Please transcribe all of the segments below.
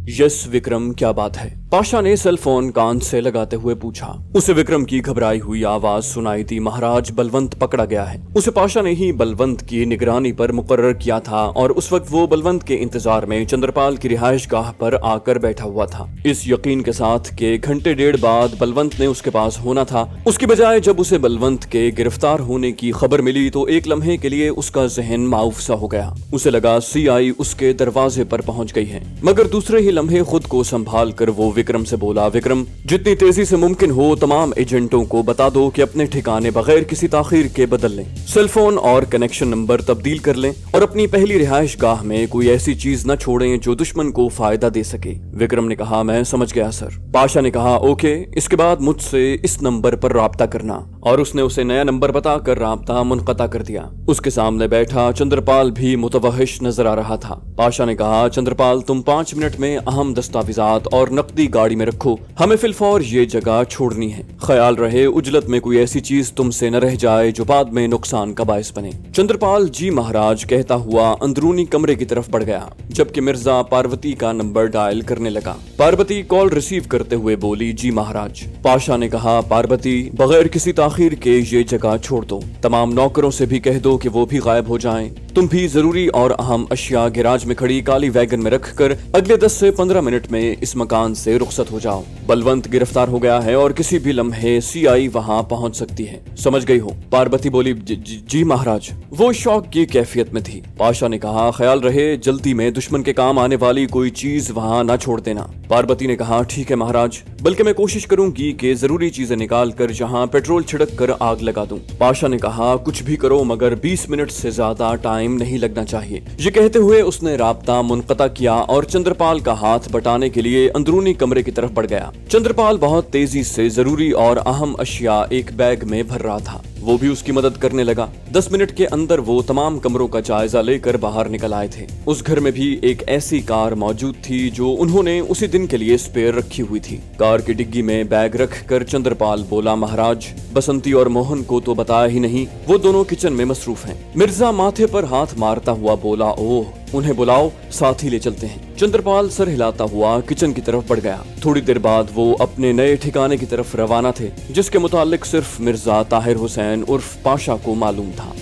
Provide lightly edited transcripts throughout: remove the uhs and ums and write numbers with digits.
Yes Vikram, क्या बात है? पाशा ने सेल फोन कान से लगाते हुए पूछा। उसे विक्रम की घबराई हुई आवाज सुनाई दी। महाराज, बलवंत पकड़ा गया है। उसे पाशा ने ही बलवंत की निगरानी पर मुकर्रर किया था और उस वक्त वो बलवंत के इंतजार में चंद्रपाल की रिहाइश गाह पर आकर बैठा हुआ था, इस यकीन के साथ कि घंटे डेढ़ बाद बलवंत ने उसके पास होना था। उसकी बजाय जब उसे बलवंत के गिरफ्तार होने की खबर मिली तो एक लम्हे के लिए उसका जहन माऊफ सा हो गया। उसे लगा सीआई उसके दरवाजे पर पहुंच गई है, मगर दूसरे ही लम्हे खुद को संभाल कर वो विक्रम से बोला, विक्रम, जितनी तेजी से मुमकिन हो तमाम एजेंटों को बता दो कि अपने ठिकाने बगैर किसी ताखीर के बदल लें, सेल फोन और कनेक्शन नंबर तब्दील कर लें और अपनी पहली रिहाइश गाह में कोई ऐसी चीज न छोड़ें जो दुश्मन को फायदा दे सके। विक्रम ने कहा, मैं समझ गया सर। पाशा ने कहा, ओके, इसके बाद मुझसे इस नंबर पर राब्ता करना, और उसने उसे नया नंबर बताकर राब्ता मुनक़ता कर दिया। उसके सामने बैठा चंद्रपाल भी मुतवहिश नजर आ रहा था। पाशा ने कहा, चंद्रपाल, तुम 5 मिनट में अहम दस्तावेजात और नकदी गाड़ी में रखो, हमें फिलफौर ये जगह छोड़नी है। ख्याल रहे उजलत में कोई ऐसी चीज तुमसे न रह जाए जो बाद में नुकसान का बायस बने। चंद्रपाल जी महाराज कहता हुआ अंदरूनी कमरे की तरफ बढ़ गया, जबकि मिर्जा पार्वती का नंबर डायल करने लगा। पार्वती कॉल रिसीव करते हुए बोली, जी महाराज। पाशा ने कहा, पार्वती, बगैर किसी ताखीर के ये जगह छोड़ दो, तमाम नौकरों से भी कह दो कि वो भी गायब हो जाएं। तुम भी जरूरी और अहम अशिया गैराज में खड़ी काली वैगन में रखकर अगले 10 से 15 मिनट में इस मकान से रुखसत हो जाओ। बलवंत गिरफ्तार हो गया है और किसी भी लम्हे सीआई वहां पहुंच सकती है, समझ गई हो? पार्वती बोली, जी महाराज। वो शौक की कैफियत में थी। पाशा ने कहा, ख्याल रहे जल्दी में दुश्मन के काम आने वाली कोई चीज वहां न छोड़ देना। पार्वती ने कहा, ठीक है महाराज, बल्कि मैं कोशिश करूंगी कि जरूरी चीजें निकाल कर जहां पेट्रोल छिड़क कर आग लगा दूं। पाशा ने कहा, कुछ भी करो मगर 20 मिनट से ज्यादा टाइम नहीं लगना चाहिए। ये कहते हुए उसने राब्ता मुनक़ता किया और चंद्रपाल का हाथ बटाने के लिए अंदरूनी कमरे की तरफ बढ़ गया। चंद्रपाल बहुत तेजी से जरूरी और अहम अशिया एक बैग में भर रहा था। वो भी उसकी मदद करने लगा। 10 मिनट के अंदर वो तमाम कमरों का जायजा लेकर बाहर निकल आए थे। उस घर में भी एक ऐसी कार मौजूद थी जो उन्होंने उसी दिन के लिए स्पेयर रखी हुई थी। कार की डिग्गी में बैग रखकर चंद्रपाल बोला, महाराज, बसंती और मोहन को तो बताया ही नहीं, वो दोनों किचन में मसरूफ हैं। मिर्जा माथे पर हाथ मारता हुआ बोला, ओह, उन्हें बुलाओ, साथ ही ले चलते हैं। चंद्रपाल सर हिलाता हुआ किचन की तरफ बढ़ गया। थोड़ी देर बाद वो अपने नए ठिकाने की तरफ रवाना थे, जिसके मुतालिक सिर्फ मिर्जा ताहिर हुसैन उर्फ पाशा को मालूम था।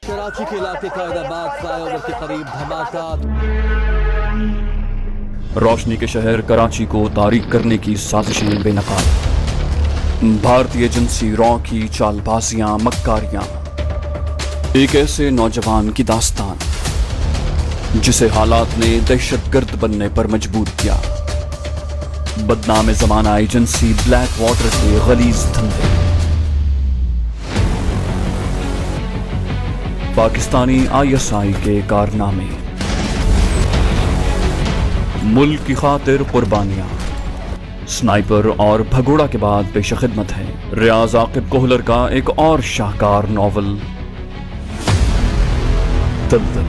कराची के इलाके कायदाबाद फ्लाईओवर के करीब धमाका। रोशनी के शहर कराची को तारीक करने की साजिशें बेनकाब। भारतीय एजेंसी रॉ की चालबाजियां, मक्कारियां, एक ऐसे नौजवान की दास्तान जिसे हालात ने दहशतगर्द बनने पर मजबूर किया। बदनाम ज़माना एजेंसी ब्लैक वाटर के गलीज धंधे, पाकिस्तानी ISI के कारनामे, मुल्क की खातिर कुर्बानियां, स्नाइपर और भगोड़ा के बाद पेश खिदमत है रियाज आकिब कोहलर का एक और शाहकार नॉवल दलदल।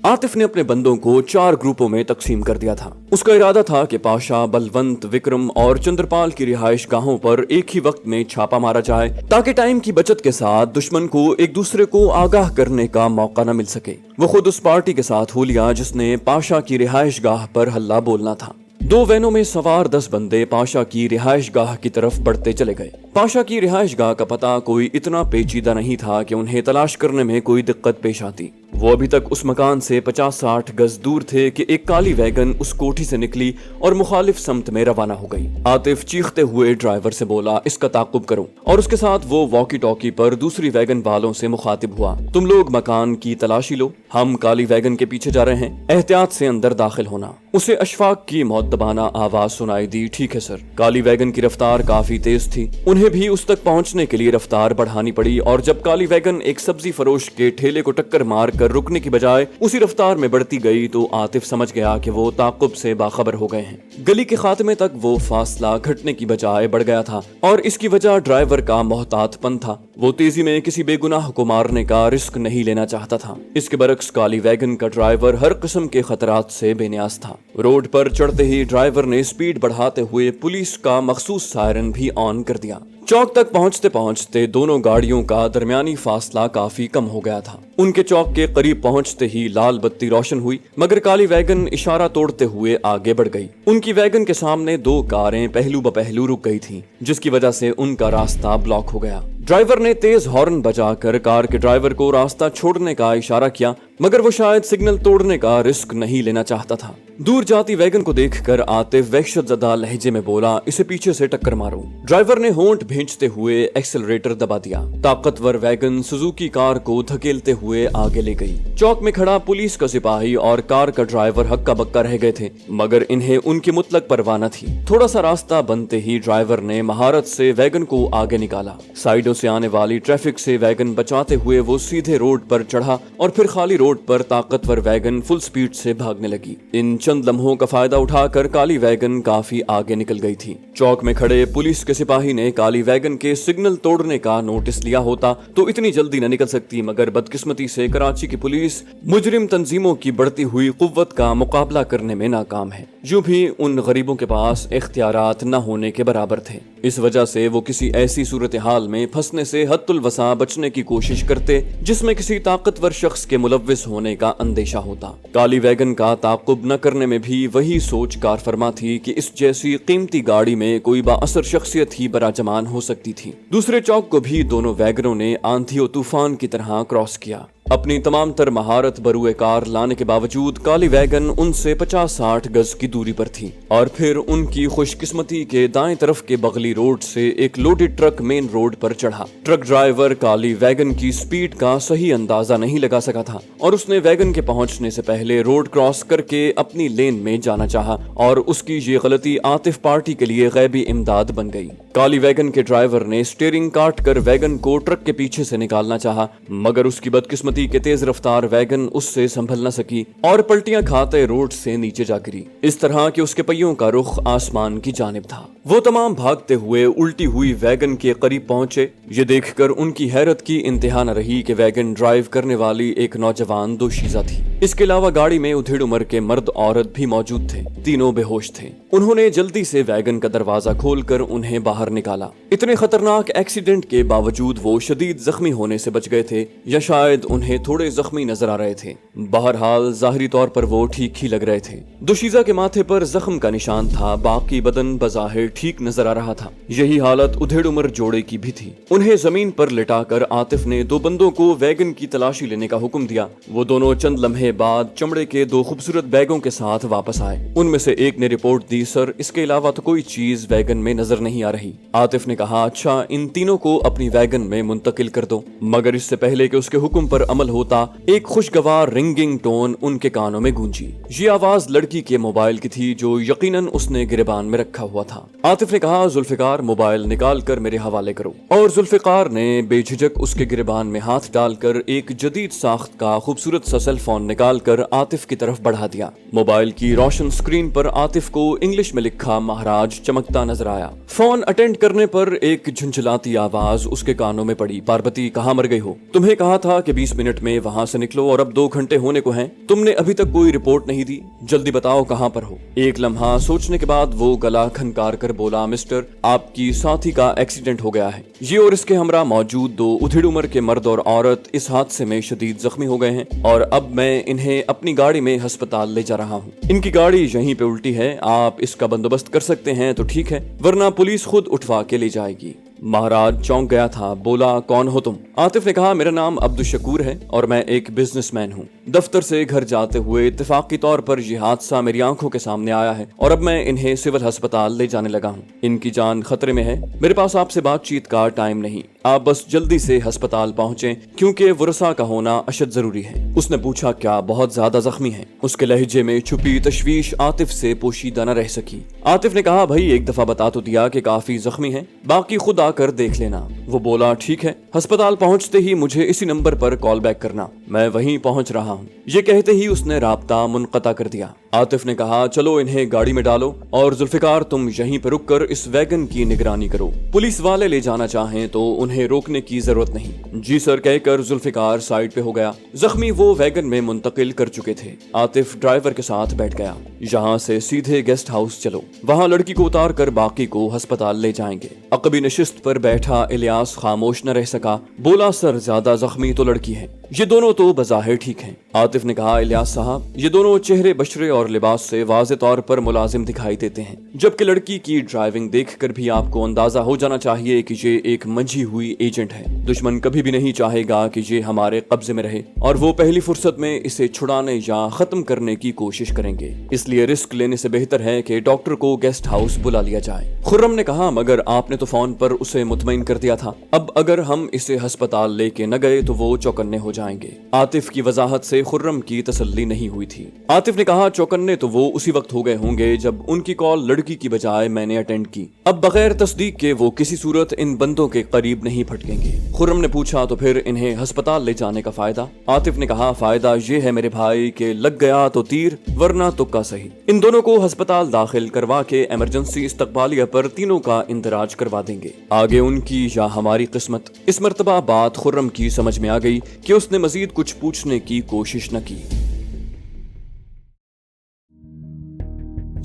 आतिफ ने अपने बंदों को 4 ग्रुपों में तकसीम कर दिया था। उसका इरादा था कि पाशा, बलवंत, विक्रम और चंद्रपाल की रिहाइश गाहों पर एक ही वक्त में छापा मारा जाए, ताकि टाइम की बचत के साथ दुश्मन को एक दूसरे को आगाह करने का मौका न मिल सके। वो खुद उस पार्टी के साथ हो लिया जिसने पाशा की रिहाइश गाह पर हल्ला बोलना था। 2 वैनों में सवार 10 बंदे पाशा की रिहाइश गाह की तरफ बढ़ते चले गए। पाशा की रिहाइश गाह का पता कोई इतना पेचीदा नहीं था कि उन्हें तलाश करने में कोई दिक्कत पेश आती। वो अभी तक उस मकान से 50-60 गज दूर थे कि एक काली वैगन उस कोठी से निकली और मुखालिफ समत में रवाना हो गई। आतिफ चीखते हुए ड्राइवर से बोला, इसका ताकुब करो, और उसके साथ वो वॉकी टॉकी पर दूसरी वैगन वालों से मुखातिब हुआ, तुम लोग मकान की तलाशी लो, हम काली वैगन के पीछे जा रहे हैं, एहतियात से अंदर दाखिल होना। उसे अशफाक की मौद्दबाना आवाज सुनाई दी, ठीक है सर। काली वैगन की रफ्तार काफी तेज थी, उन्हें भी उस तक पहुंचने के लिए रफ्तार बढ़ानी पड़ी, और जब काली वैगन एक सब्जी फरोश के ठेले को टक्कर मार कर रुकने की बजाय उसी रफ्तार में बढ़ती गई तो आतिफ समझ गया कि वो ताकुब से बाखबर हो गए हैं। गली के खात्मे तक वो फासला घटने की बजाय बढ़ गया था, और इसकी वजह ड्राइवर का मोहतातपन था। वो तेजी में किसी बेगुनाह को मारने का रिस्क नहीं लेना चाहता था। इसके बरक्स काली वैगन का ड्राइवर हर किस्म के खतरात से बेनियाज था। रोड पर चढ़ते ही ड्राइवर ने स्पीड बढ़ाते हुए पुलिस का मखसूस सायरन भी ऑन कर दिया। चौक तक पहुंचते पहुंचते दोनों गाड़ियों का दरमियानी फासला काफी कम हो गया था। उनके चौक के करीब पहुंचते ही लाल बत्ती रोशन हुई, मगर काली वैगन इशारा तोड़ते हुए आगे बढ़ गई। उनकी वैगन के सामने दो कारें पहलू ब पहलू रुक गई थीं, जिसकी वजह से उनका रास्ता ब्लॉक हो गया। ड्राइवर ने तेज हॉर्न बजाकर कार के ड्राइवर को रास्ता छोड़ने का इशारा किया, मगर वो शायद सिग्नल तोड़ने का रिस्क नहीं लेना चाहता था। दूर जाती वैगन को देखकर आतिफ वहशतज़दा लहजे में बोला, इसे पीछे से टक्कर मारो। ड्राइवर ने होंठ भींचते हुए एक्सेलरेटर दबा दिया। ताकतवर वैगन सुजुकी कार को धकेलते हुए आगे ले गई। चौक में खड़ा पुलिस का सिपाही और कार का ड्राइवर हक्का बक्का रह गए थे, मगर इन्हें उनकी मुतलक परवाह न थी। थोड़ा सा रास्ता बनते ही ड्राइवर ने महारत से वैगन को आगे निकाला। साइडों से आने वाली ट्रैफिक से वैगन बचाते हुए वो सीधे रोड पर चढ़ा और फिर खाली रोड पर ताकतवर वैगन फुल स्पीड से भागने लगी। इन चंद लम्हों का फायदा उठाकर काली वैगन काफी आगे निकल गई थी। चौक में खड़े पुलिस के सिपाही ने काली वैगन के सिग्नल तोड़ने का नोटिस लिया होता तो इतनी जल्दी न निकल सकती, मगर बदकिस्मती से कराची की पुलिस मुजरिम तंजीमों की बढ़ती हुई कुव्वत का मुकाबला करने में नाकाम है। जो भी उन गरीबों के पास इख्तियारात न होने के बराबर थे। इस वजह से वो किसी ऐसी सूरत हाल में फंसने से हद्दुल वसा बचने की कोशिश करते जिसमें किसी ताकतवर शख्स के मुलव्विस होने का अंदेशा होता। काली वैगन का ताक़ुब न करने में भी वही सोच कार फरमा थी कि इस जैसी कीमती गाड़ी में कोई बाअसर शख्सियत ही बराजमान हो सकती थी। दूसरे चौक को भी दोनों वैगनों ने आंधी और तूफान की तरह क्रॉस किया। अपनी तमाम तर महारत बरूए कार लाने के बावजूद काली वैगन उनसे 50-60 गज की दूरी पर थी और फिर उनकी खुशकिस्मती के दाएं तरफ के बगली रोड से एक लोडेड ट्रक मेन रोड पर चढ़ा। ट्रक ड्राइवर काली वैगन की स्पीड का सही अंदाजा नहीं लगा सका था और उसने वैगन के पहुंचने से पहले रोड क्रॉस करके अपनी लेन में जाना चाहा और उसकी ये गलती आतिफ पार्टी के लिए गैबी इमदाद बन गई। काली वैगन के ड्राइवर ने स्टीयरिंग काट कर वैगन को ट्रक के पीछे से निकालना चाहा, मगर उसकी बदकिस्मती के तेज रफ्तार वैगन उससे संभल न सकी और पलटियां खाते रोड से नीचे जा गिरी, इस तरह कि उसके पहियों का रुख आसमान की जानिब था। वो तमाम भागते हुए उल्टी हुई वैगन के करीब पहुंचे। ये देखकर उनकी हैरत की इंतहा न रही कि वैगन ड्राइव करने वाली एक नौजवान दोशीजा थी। इसके अलावा गाड़ी में उधेड़ उम्र के मर्द औरत भी मौजूद थे। तीनों बेहोश थे। उन्होंने जल्दी से वैगन का दरवाजा खोलकर उन्हें बाहर निकाला। इतने खतरनाक एक्सीडेंट के बावजूद वो शदीद जख्मी होने से बच गए थे या शायद उन्हें थोड़े जख्मी नजर आ रहे थे। बहरहाल जाहिरी तौर पर वो ठीक ही लग रहे थे। दोशीजा के माथे पर जख्म का निशान था, बाकी बदन बज़ाहिर ठीक नजर आ रहा था। यही हालत उधेड़ उम्र जोड़े की भी थी। उन्हें जमीन पर लिटाकर आतिफ ने दो बंदों को वैगन की तलाशी लेने का हुक्म दिया। वो दोनों चंद लम्हे बाद चमड़े के दो खूबसूरत बैगों के साथ वापस आए। उनमें से एक ने रिपोर्ट दी, सर इसके अलावा तो कोई चीज वैगन में नजर नहीं आ रही। आतिफ ने कहा, अच्छा इन तीनों को अपनी वैगन में मुंतकिल कर दो। मगर इससे पहले कि उसके हुक्म पर अमल होता, एक खुशगवार रिंगिंग टोन उनके कानों में गूंजी। ये आवाज लड़की के मोबाइल की थी जो यकीनन उसने गिरबान में रखा हुआ था। आतिफ ने कहा, जुल्फिकार मोबाइल निकाल कर मेरे हवाले करो। और जुल्फिकार ने बेझिझक उसके गिरबान में हाथ डालकर एक जदीद साख्त का खूबसूरत सा सेल फोन निकाल कर आतिफ की तरफ बढ़ा दिया। मोबाइल की रोशन स्क्रीन पर आतिफ को इंग्लिश में लिखा महाराज चमकता नजर आया। फोन अटेंड करने पर एक झुंझलाती आवाज उसके कानों में पड़ी, पार्वती कहाँ मर गई हो? तुम्हें कहा था कि 20 मिनट में वहाँ से निकलो और अब 2 घंटे होने को हैं। तुमने अभी तक कोई रिपोर्ट नहीं दी, जल्दी बताओ कहाँ पर हो। एक लम्हा सोचने के बाद वो गला खनकार कर बोला, मिस्टर आपकी साथी का एक्सीडेंट हो गया है। ये और इसके हमरा मौजूद 2 उधेड़ उम्र के मर्द और औरत इस हादसे में शदीद जख्मी हो गए हैं और अब मैं इन्हें अपनी गाड़ी में अस्पताल ले जा रहा हूँ। इनकी गाड़ी यहीं पे उल्टी है, आप इसका बंदोबस्त कर सकते हैं तो ठीक है, वरना पुलिस खुद उठवा के ले जाएगी। महाराज चौंक गया था, बोला कौन हो तुम? आतिफ ने कहा, मेरा नाम अब्दुल शकूर है और मैं एक बिजनेसमैन हूँ। दफ्तर से घर जाते हुए इत्तेफाकी तौर पर यह हादसा मेरी आंखों के सामने आया है और अब मैं इन्हें सिविल अस्पताल ले जाने लगा हूँ। इनकी जान खतरे में है। मेरे पास आपसे बातचीत का टाइम नहीं, आप बस जल्दी से अस्पताल पहुँचे क्योंकि वरसा का होना अशद जरूरी है। उसने पूछा, क्या बहुत ज्यादा जख्मी है? उसके लहजे में छुपी तशवीश आतिफ से पोशीदा न रह सकी। आतिफ ने कहा, भाई एक दफा बता तो दिया कि काफी जख्मी है, बाकी खुद कर देख लेना। वो बोला, ठीक है, अस्पताल पहुंचते ही मुझे इसी नंबर पर कॉल बैक करना, मैं वहीं पहुंच रहा हूं। ये कहते ही उसने राब्ता मुनक़ता कर दिया। आतिफ ने कहा, चलो इन्हें गाड़ी में डालो और जुल्फिकार तुम यहीं पर रुककर इस वैगन की निगरानी करो। पुलिस वाले ले जाना चाहें तो उन्हें रोकने की जरूरत नहीं। जी सर कहकर जुल्फिकार साइड पे हो गया। जख्मी वो वैगन में मुंतकिल कर चुके थे। आतिफ ड्राइवर के साथ बैठ गया। यहाँ से सीधे गेस्ट हाउस चलो, वहाँ लड़की को उतार कर बाकी को अस्पताल ले जाएंगे। अकबी नशिस्त पर बैठा इलियास खामोश न रह सका। बोला, सर ज्यादा जख्मी तो लड़की है, ये दोनों तो बज़ाहिर ठीक हैं। आतिफ ने कहा, इलियास साहब ये दोनों चेहरे बशरे और लिबास से वाज़े तौर पर मुलाजिम दिखाई देते हैं, जबकि लड़की की ड्राइविंग देखकर भी आपको अंदाजा हो जाना चाहिए कि ये एक मंझी हुई एजेंट है। दुश्मन कभी भी नहीं चाहेगा कि ये हमारे कब्जे में रहे और वो पहली फुर्सत में इसे छुड़ाने या खत्म करने की कोशिश करेंगे। इसलिए रिस्क लेने से बेहतर है कि डॉक्टर को गेस्ट हाउस बुला लिया जाए। खुर्रम ने कहा, मगर आपने तो फोन पर उसे मुतमईन कर दिया था, अब अगर हम इसे अस्पताल लेके न गए तो वो चौकन्ने हो जाएंगे। आतिफ की वजाहत से खुर्रम की तसल्ली नहीं हुई थी। आतिफ ने कहा, चौकन्ने तो वो उसी वक्त हो गए होंगे जब उनकी कॉल लड़की की बजाय मैंने अटेंड की। अब बगैर तस्दीक के वो किसी सूरत इन बंदों के करीब नहीं फटकेंगे। खुर्रम ने पूछा, तो फिर इन्हें अस्पताल ले जाने का फायदा? आतिफ ने कहा, फायदा ये है मेरे भाई के लग गया तो तीर वरना तुक्का सही। इन दोनों को अस्पताल दाखिल करवा के इमरजेंसी इस्तकबालिया पर तीनों का इंदराज करवा देंगे। आगे उनकी या हमारी किस्मत। इस मर्तबा बात खुर्रम की समझ में आ गई कि उसने मजीद कुछ पूछने की कोशिश न की।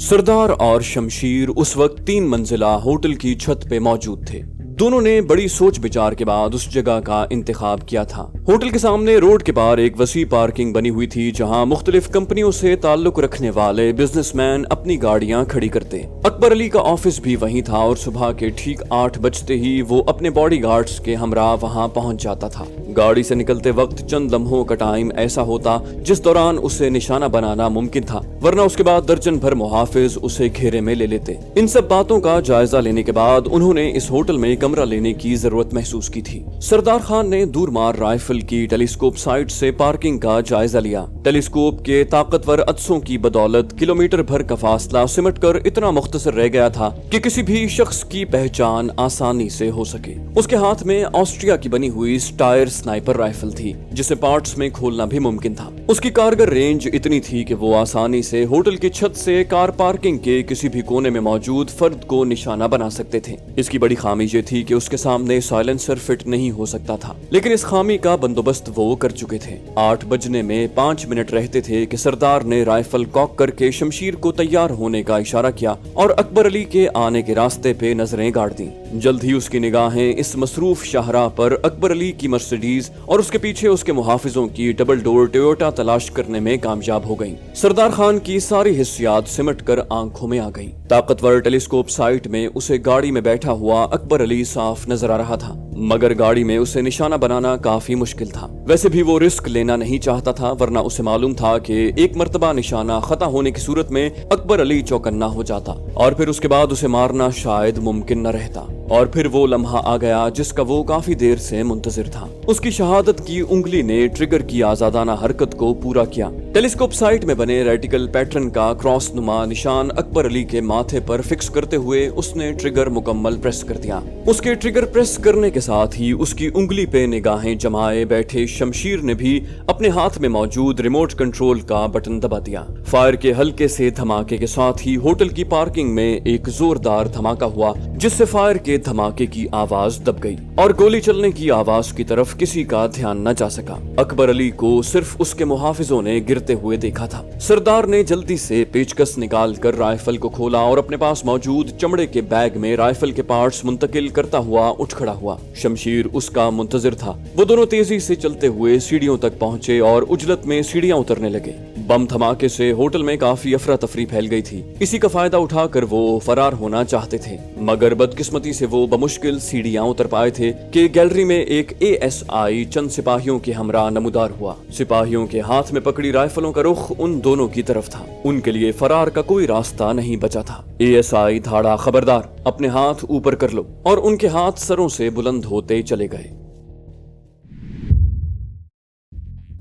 सरदार और शमशीर उस वक्त 3 मंजिला होटल की छत पे मौजूद थे। दोनों ने बड़ी सोच विचार के बाद उस जगह का इंतखाब किया था। होटल के सामने रोड के पार एक वसी पार्किंग बनी हुई थी, जहां मुख्तलिफ कंपनियों से ताल्लुक रखने वाले बिजनेसमैन अपनी गाड़ियां खड़ी करते। अकबर अली का ऑफिस भी वहीं था और सुबह के ठीक 8 बजते ही वो अपने बॉडीगार्ड्स के हमरा वहां पहुंच जाता था। गाड़ी से निकलते वक्त चंद लम्हों का टाइम ऐसा होता जिस दौरान उसे निशाना बनाना मुमकिन था, वरना उसके बाद दर्जन भर मुहाफिज उसे घेरे में ले लेते। इन सब बातों का जायजा लेने के बाद उन्होंने इस होटल में कमरा लेने की जरूरत महसूस की थी। सरदार खान ने दूरमार राइफल की टेलीस्कोप साइट से पार्किंग का जायजा लिया। टेलीस्कोप के ताकतवर अदसों की बदौलत किलोमीटर भर का फासला सिमट कर इतना मुख्तसर रह गया था कि किसी भी शख्स की पहचान आसानी से हो सके। उसके हाथ में ऑस्ट्रिया की बनी हुई स्टायर स्नाइपर राइफल थी, जिसे पार्ट्स में खोलना भी मुमकिन था। उसकी कारगर रेंज इतनी थी कि वो आसानी से होटल की छत से कार पार्किंग के किसी भी कोने में मौजूद फर्द को निशाना बना सकते थे। इसकी बड़ी खामी ये थी कि उसके सामने साइलेंसर फिट नहीं हो सकता था, लेकिन इस खामी का बंदोबस्त वो कर चुके थे। 8 बजने में 5 मिनट रहते थे कि सरदार ने राइफल कॉक करके शमशीर को तैयार होने का इशारा किया और अकबर अली के आने के रास्ते पे नजरें गाड़ दी। जल्द ही उसकी निगाहें इस मसरूफ शाहराह पर अकबर अली की मर्सिडीज और उसके पीछे उसके मुहाफिजों की डबल डोर टोयोटा तलाश करने में कामयाब हो गई। सरदार खान की सारी हिस्सियात सिमट कर आंखों में आ गई। ताकतवर टेलीस्कोप साइट में उसे गाड़ी में बैठा हुआ अकबर अली साफ नजर आ रहा था, मगर गाड़ी में उसे निशाना बनाना काफी मुश्किल था। वैसे भी वो रिस्क लेना नहीं चाहता था, वरना उसे मालूम था कि एक मर्तबा निशाना खता होने की सूरत में अकबर अली चौकन्ना हो जाता और फिर उसके बाद उसे मारना शायद मुमकिन न रहता। और फिर वो लम्हा आ गया जिसका वो काफी देर से मुंतजिर था। उसकी शहादत की उंगली ने ट्रिगर की आजादाना हरकत को पूरा किया। टेलीस्कोप साइट में बने रेटिकल पैटर्न का क्रॉस नुमा निशान अकबर अली के माथे पर फिक्स करते हुए उसने ट्रिगर मुकम्मल प्रेस कर दिया। उसके ट्रिगर प्रेस करने के साथ ही उसकी उंगली पे निगाहें जमाए बैठे शमशीर ने भी अपने हाथ में मौजूद रिमोट कंट्रोल का बटन दबा दिया। फायर के हल्के से धमाके के साथ ही होटल की पार्किंग में एक जोरदार धमाका हुआ, जिससे फायर के धमाके की आवाज दब गई और गोली चलने की आवाज की तरफ किसी का ध्यान न जा सका। अकबर अली को सिर्फ उसके मुहाफिजों ने गिरते हुए देखा था। सरदार ने जल्दी से पेचकस निकाल कर राइफल को खोला और अपने पास मौजूद चमड़े के बैग में राइफल के पार्ट्स मुंतकिल करता हुआ उठ खड़ा हुआ। शमशीर उसका मुंतजिर था। वो दोनों तेजी से चलते हुए सीढ़ियों तक पहुंचे और उजलत में सीढ़ियां उतरने लगे। बम धमाके से होटल में काफी अफरा तफरी फैल गई थी। इसी का फायदा उठाकर वो फरार होना चाहते थे, मगर बदकिस्मती से वो बमुश्किल सीढ़ियां उतर पाए थे कि गैलरी में एक ASI चंद सिपाहियों के हमरा नमूदार हुआ। सिपाहियों के हाथ में पकड़ी राइफलों का रुख उन दोनों की तरफ था। उनके लिए फरार का कोई रास्ता नहीं बचा था। ASI धाड़ा, खबरदार, अपने हाथ ऊपर कर लो, और उनके हाथ सरों से बुलंद होते चले गए।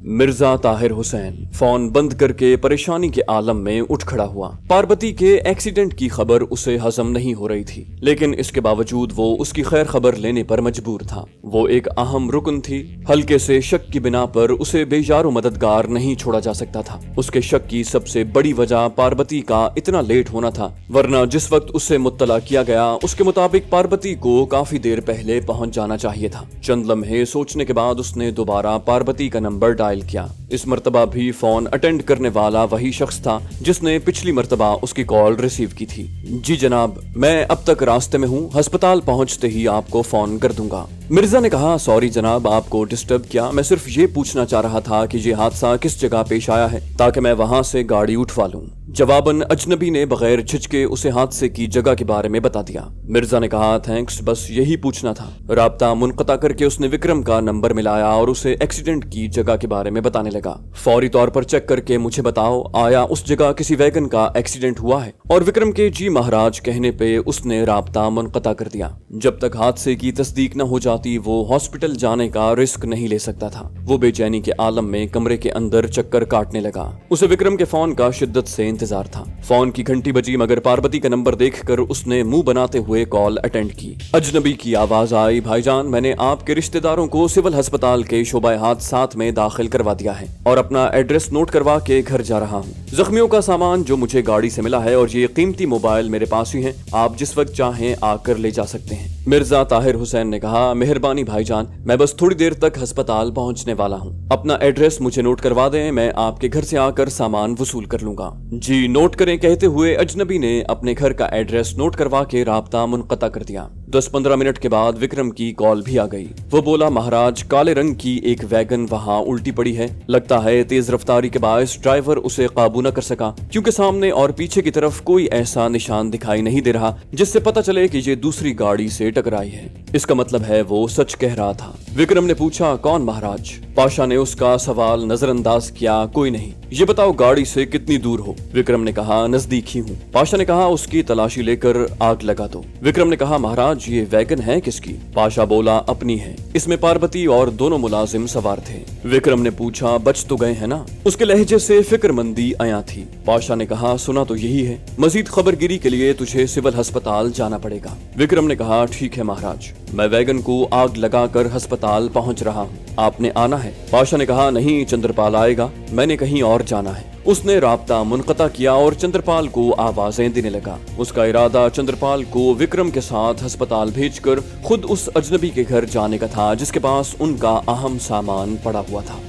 मिर्जा ताहिर हुसैन फोन बंद करके परेशानी के आलम में उठ खड़ा हुआ। पार्वती के एक्सीडेंट की खबर उसे हजम नहीं हो रही थी, लेकिन इसके बावजूद वो उसकी खैर खबर लेने पर मजबूर था। वो एक अहम रुकन थी। हल्के से शक की बिना पर उसे बेजारो मददगार नहीं छोड़ा जा सकता था। उसके शक की सबसे बड़ी वजह पार्वती का इतना लेट होना था, वरना जिस वक्त उससे मुत्तला किया गया उसके मुताबिक पार्वती को काफी देर पहले पहुंच जाना चाहिए था। चंद लम्हे सोचने के बाद उसने दोबारा पार्वती का नंबर डायल किया। इस मर्तबा भी फोन अटेंड करने वाला वही शख्स था जिसने पिछली मर्तबा उसकी कॉल रिसीव की थी। जी जनाब, मैं अब तक रास्ते में हूँ, अस्पताल पहुँचते ही आपको फोन कर दूंगा। मिर्जा ने कहा, सॉरी जनाब, आपको डिस्टर्ब किया। मैं सिर्फ ये पूछना चाह रहा था कि ये हादसा किस जगह पेश आया है ताकि मैं वहाँ से गाड़ी उठवा लूँ। जवाबन अजनबी ने बगैर झिझके उसे हादसे की जगह के बारे में बता दिया। मिर्जा ने कहा, थैंक्स, बस यही पूछना था। राब्ता मुनक़ता करके उसने विक्रम का नंबर मिलाया और उसे एक्सीडेंट की जगह के बारे में बताने लगा। फौरी तौर पर चेक करके मुझे बताओ, आया उस जगह किसी वैगन का एक्सीडेंट हुआ है? और विक्रम के जी महाराज कहने पे उसने राब्ता मुनक़ता कर दिया। जब तक हादसे की तस्दीक न हो जाती वो हॉस्पिटल जाने का रिस्क नहीं ले सकता था। वो बेचैनी के आलम में कमरे के अंदर चक्कर काटने लगा। उसे विक्रम के फोन का शिद्दत से इंतजार था। फोन की घंटी बजी मगर पार्वती का नंबर देखकर उसने मुंह बनाते हुए कॉल अटेंड की। अजनबी की आवाज आई, भाईजान, मैंने आपके रिश्तेदारों को सिविल अस्पताल के शोबा हादसात में दाखिल करवा दिया है और अपना एड्रेस नोट करवा के घर जा रहा हूँ। जख्मियों का सामान जो मुझे गाड़ी से मिला है और ये कीमती मोबाइल मेरे पास ही है, आप जिस वक्त चाहें आकर ले जा सकते हैं। मिर्जा ताहिर हुसैन ने कहा, मेहरबानी भाईजान, मैं बस थोड़ी देर तक अस्पताल पहुंचने वाला हूं। अपना एड्रेस मुझे नोट करवा दें, मैं आपके घर से आकर सामान वसूल कर लूंगा। जी नोट करें, कहते हुए अजनबी ने अपने घर का एड्रेस नोट करवा के राब्ता मुनक़ता कर दिया। 10-15 मिनट के बाद विक्रम की कॉल भी आ गई। वो बोला, महाराज, काले रंग की एक वैगन वहाँ उल्टी पड़ी है। लगता है तेज रफ्तारी के बायस ड्राइवर उसे काबू न कर सका, क्योंकि सामने और पीछे की तरफ कोई ऐसा निशान दिखाई नहीं दे रहा जिससे पता चले कि ये दूसरी गाड़ी से टकराई है। इसका मतलब है वो सच कह रहा था। विक्रम ने पूछा, कौन महाराज? पाशा ने उसका सवाल नजरअंदाज किया, कोई नहीं, ये बताओ गाड़ी से कितनी दूर हो? विक्रम ने कहा, नजदीक ही हूँ। पाशा ने कहा, उसकी तलाशी लेकर आग लगा दो। विक्रम ने कहा, महाराज, ये वैगन है किसकी? पाशा बोला, अपनी है। इसमें पार्वती और दोनों मुलाजिम सवार थे। विक्रम ने पूछा, बच तो गए हैं ना? उसके लहजे से फिक्रमंदी आया थी। पाशा ने कहा, सुना तो यही है, मजीद खबरगिरी के लिए तुझे सिविल अस्पताल जाना पड़ेगा। विक्रम ने कहा, ठीक है महाराज, मैं वैगन को आग लगाकर अस्पताल पहुंच रहा हूं, आपने आना है? पाशा ने कहा, नहीं, चंद्रपाल आएगा, मैंने कहीं और जाना है। उसने राब्ता मुनक़ता किया और चंद्रपाल को आवाजें देने लगा। उसका इरादा चंद्रपाल को विक्रम के साथ अस्पताल भेजकर खुद उस अजनबी के घर जाने का था जिसके पास उनका अहम सामान पड़ा हुआ था।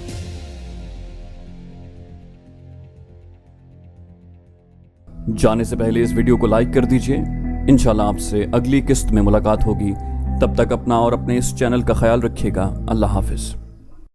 जाने से पहले इस वीडियो को लाइक कर दीजिए। इंशाल्लाह आपसे अगली किस्त में मुलाकात होगी। तब तक अपना और अपने इस चैनल का ख्याल रखिएगा। अल्लाह हाफिज।